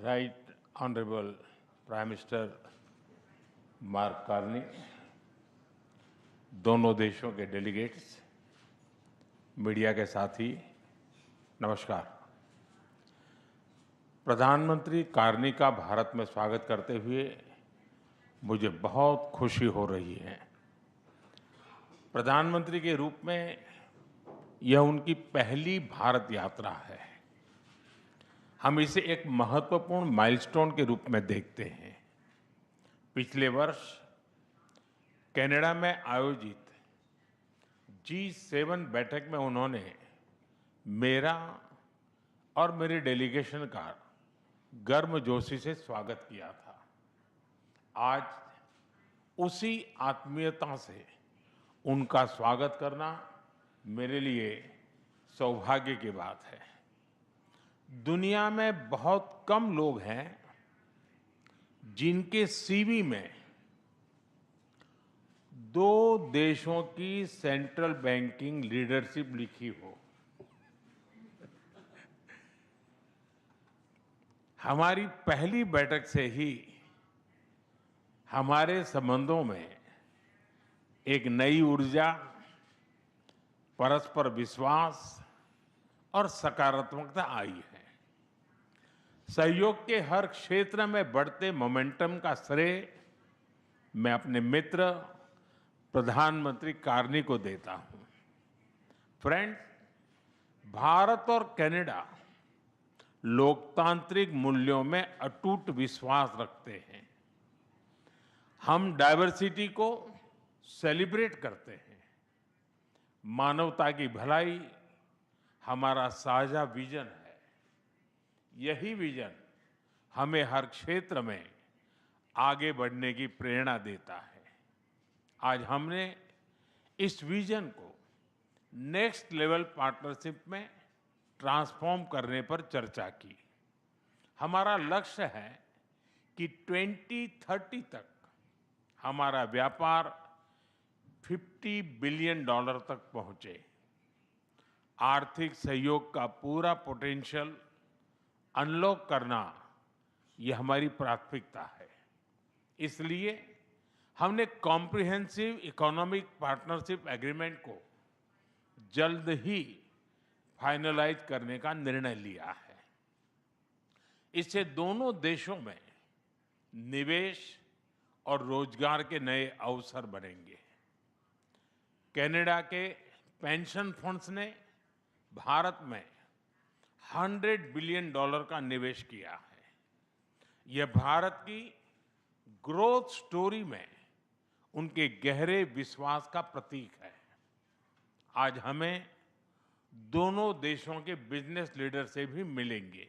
Right Honorable Prime Minister mark Carney, दोनों देशों के डेलीगेट्स, मीडिया के साथी, नमस्कार। प्रधानमंत्री कार्नी का भारत में स्वागत करते हुए मुझे बहुत खुशी हो रही है। प्रधानमंत्री के रूप में यह उनकी पहली भारत यात्रा है। हम इसे एक महत्वपूर्ण माइलस्टोन के रूप में देखते हैं। पिछले वर्ष कनाडा में आयोजित G7 बैठक में उन्होंने मेरा और मेरे डेलीगेशन का गर्मजोशी से स्वागत किया था। आज उसी आत्मीयता से उनका स्वागत करना मेरे लिए सौभाग्य की बात है। दुनिया में बहुत कम लोग हैं जिनके सीवी में दो देशों की सेंट्रल बैंकिंग लीडरशिप लिखी हो। हमारी पहली बैठक से ही हमारे संबंधों में एक नई ऊर्जा, परस्पर विश्वास और सकारात्मकता आई है। सहयोग के हर क्षेत्र में बढ़ते मोमेंटम का श्रेय मैं अपने मित्र प्रधानमंत्री कार्नी को देता हूं। फ्रेंड्स, भारत और कनाडा लोकतांत्रिक मूल्यों में अटूट विश्वास रखते हैं। हम डाइवर्सिटी को सेलिब्रेट करते हैं। मानवता की भलाई हमारा साझा विजन है। यही विजन हमें हर क्षेत्र में आगे बढ़ने की प्रेरणा देता है। आज हमने इस विजन को नेक्स्ट लेवल पार्टनरशिप में ट्रांसफॉर्म करने पर चर्चा की। हमारा लक्ष्य है कि 2030 तक हमारा व्यापार $50 बिलियन तक पहुंचे। आर्थिक सहयोग का पूरा पोटेंशियल अनलॉक करना यह हमारी प्राथमिकता है। इसलिए हमने कॉम्प्रिहेंसिव इकोनॉमिक पार्टनरशिप एग्रीमेंट को जल्द ही फाइनलाइज करने का निर्णय लिया है। इससे दोनों देशों में निवेश और रोजगार के नए अवसर बनेंगे। कनाडा के पेंशन फंड्स ने भारत में $100 बिलियन का निवेश किया है। यह भारत की ग्रोथ स्टोरी में उनके गहरे विश्वास का प्रतीक है। आज हमें दोनों देशों के बिजनेस लीडर से भी मिलेंगे।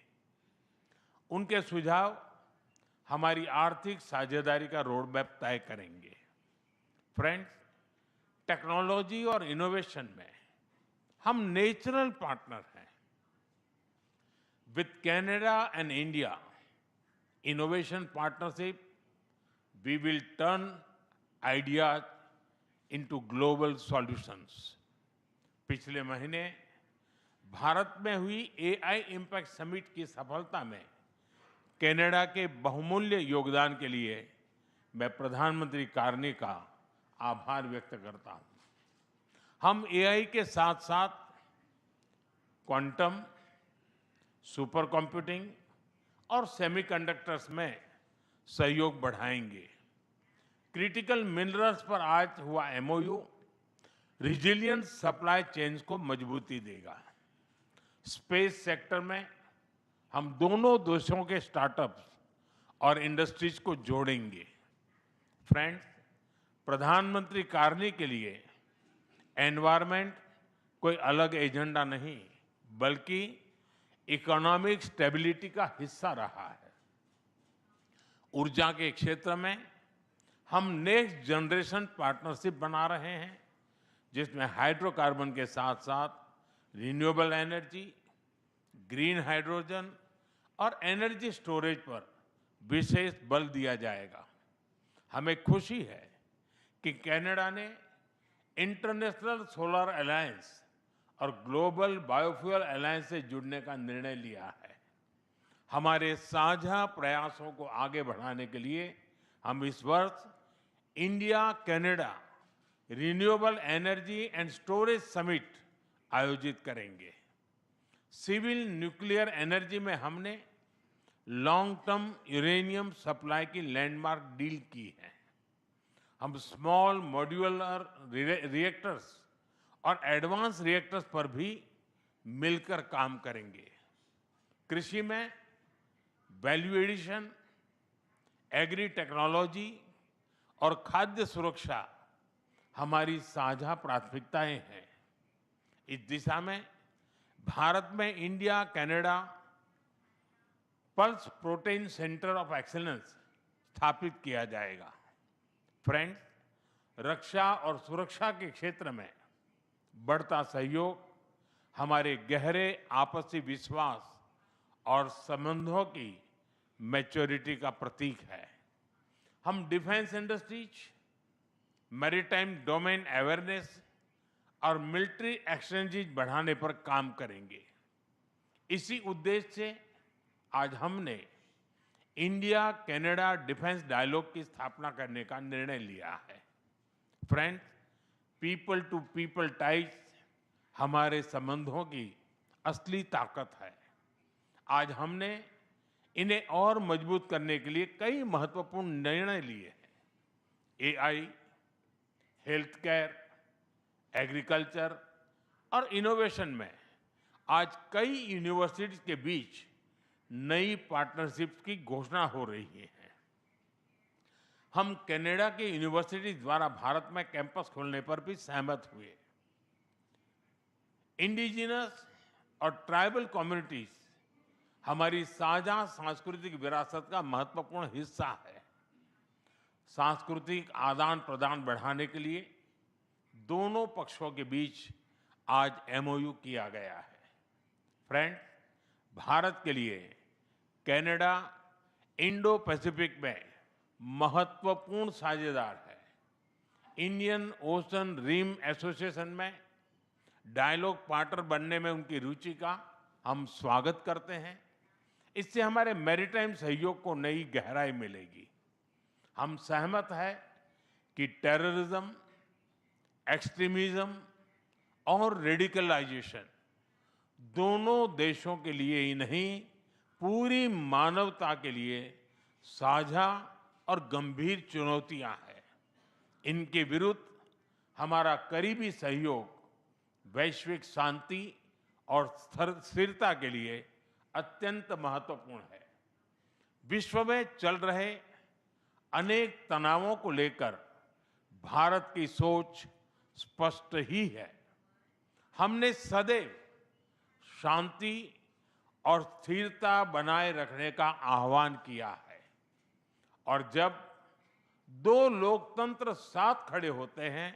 उनके सुझाव हमारी आर्थिक साझेदारी का रोड मैप तय करेंगे। फ्रेंड्स, टेक्नोलॉजी और इनोवेशन में हम नेचुरल पार्टनर हैं। With Canada and India innovation partnership, we will turn ideas into global solutions. पिछले महीने भारत में हुई AI इम्पैक्ट समिट की सफलता में कनाडा के बहुमूल्य योगदान के लिए मैं प्रधानमंत्री कार्नी का आभार व्यक्त करता हूं। हम AI के साथ साथ क्वांटम, सुपर कंप्यूटिंग और सेमीकंडक्टर्स में सहयोग बढ़ाएंगे। क्रिटिकल मिनरल्स पर आज हुआ MOU रिजिलियंट सप्लाई चेन्स को मजबूती देगा। स्पेस सेक्टर में हम दोनों देशों के स्टार्टअप्स और इंडस्ट्रीज को जोड़ेंगे। फ्रेंड्स, प्रधानमंत्री कार्नी के लिए एनवायरनमेंट कोई अलग एजेंडा नहीं, बल्कि इकोनॉमिक स्टेबिलिटी का हिस्सा रहा है। ऊर्जा के क्षेत्र में हम नेक्स्ट जनरेशन पार्टनरशिप बना रहे हैं, जिसमें हाइड्रोकार्बन के साथ साथ रिन्यूएबल एनर्जी, ग्रीन हाइड्रोजन और एनर्जी स्टोरेज पर विशेष बल दिया जाएगा। हमें खुशी है कि कनाडा ने इंटरनेशनल सोलर अलायंस और ग्लोबल बायोफ्यूल अलायंस से जुड़ने का निर्णय लिया है। हमारे साझा प्रयासों को आगे बढ़ाने के लिए हम इस वर्ष India Canada renewable energy and storage summit आयोजित करेंगे। सिविल न्यूक्लियर एनर्जी में हमने लॉन्ग टर्म यूरेनियम सप्लाई की लैंडमार्क डील की है। हम स्मॉल मॉड्यूलर रिएक्टर्स और एडवांस रिएक्टर्स पर भी मिलकर काम करेंगे। कृषि में वैल्यू एडिशन, एग्री टेक्नोलॉजी और खाद्य सुरक्षा हमारी साझा प्राथमिकताएं हैं। इस दिशा में भारत में India Canada pulse protein centre of excellence स्थापित किया जाएगा। फ्रेंड्स, रक्षा और सुरक्षा के क्षेत्र में बढ़ता सहयोग हमारे गहरे आपसी विश्वास और संबंधों की मैच्योरिटी का प्रतीक है। हम defence industries, maritime domain awareness और मिलिट्री एक्सचेंजेस बढ़ाने पर काम करेंगे। इसी उद्देश्य से आज हमने इंडिया कनाडा डिफेंस डायलॉग की स्थापना करने का निर्णय लिया है। Friends, people to people ties हमारे संबंधों की असली ताकत है। आज हमने इन्हें और मजबूत करने के लिए कई महत्वपूर्ण निर्णय लिए हैं। एआई, हेल्थ केयर, एग्रीकल्चर और इनोवेशन में आज कई यूनिवर्सिटीज के बीच नई पार्टनरशिप की घोषणा हो रही है। हम कनाडा की यूनिवर्सिटी द्वारा भारत में कैंपस खोलने पर भी सहमत हुए। इंडिजिनस और ट्राइबल कम्युनिटीज हमारी साझा सांस्कृतिक विरासत का महत्वपूर्ण हिस्सा है। सांस्कृतिक आदान प्रदान बढ़ाने के लिए दोनों पक्षों के बीच आज एमओयू किया गया है। फ्रेंड्स, भारत के लिए कनाडा इंडो पैसिफिक में महत्वपूर्ण साझेदार है। इंडियन ओशन रिम एसोसिएशन में डायलॉग पार्टनर बनने में उनकी रुचि का हम स्वागत करते हैं। इससे हमारे मैरीटाइम सहयोग को नई गहराई मिलेगी। हम सहमत हैं कि टेररिज्म, एक्सट्रीमिज्म और रेडिकलाइजेशन दोनों देशों के लिए ही नहीं, पूरी मानवता के लिए साझा और गंभीर चुनौतियां हैं। इनके विरुद्ध हमारा करीबी सहयोग वैश्विक शांति और स्थिरता के लिए अत्यंत महत्वपूर्ण है। विश्व में चल रहे अनेक तनावों को लेकर भारत की सोच स्पष्ट ही है। हमने सदैव शांति और स्थिरता बनाए रखने का आह्वान किया है और जब दो लोकतंत्र साथ खड़े होते हैं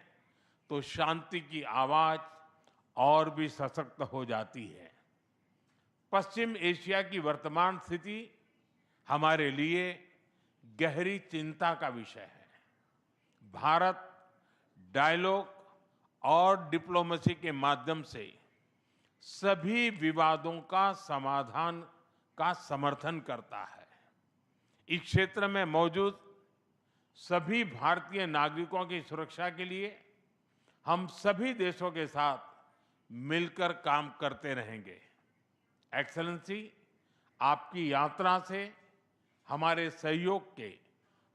तो शांति की आवाज और भी सशक्त हो जाती है। पश्चिम एशिया की वर्तमान स्थिति हमारे लिए गहरी चिंता का विषय है। भारत डायलॉग और डिप्लोमेसी के माध्यम से सभी विवादों का समाधान का समर्थन करता है। इस क्षेत्र में मौजूद सभी भारतीय नागरिकों की सुरक्षा के लिए हम सभी देशों के साथ मिलकर काम करते रहेंगे। एक्सेलेंसी, आपकी यात्रा से हमारे सहयोग के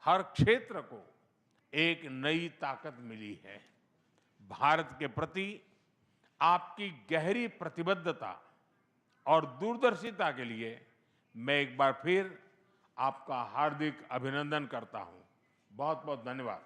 हर क्षेत्र को एक नई ताकत मिली है। भारत के प्रति आपकी गहरी प्रतिबद्धता और दूरदर्शिता के लिए मैं एक बार फिर आपका हार्दिक अभिनंदन करता हूं। बहुत बहुत धन्यवाद।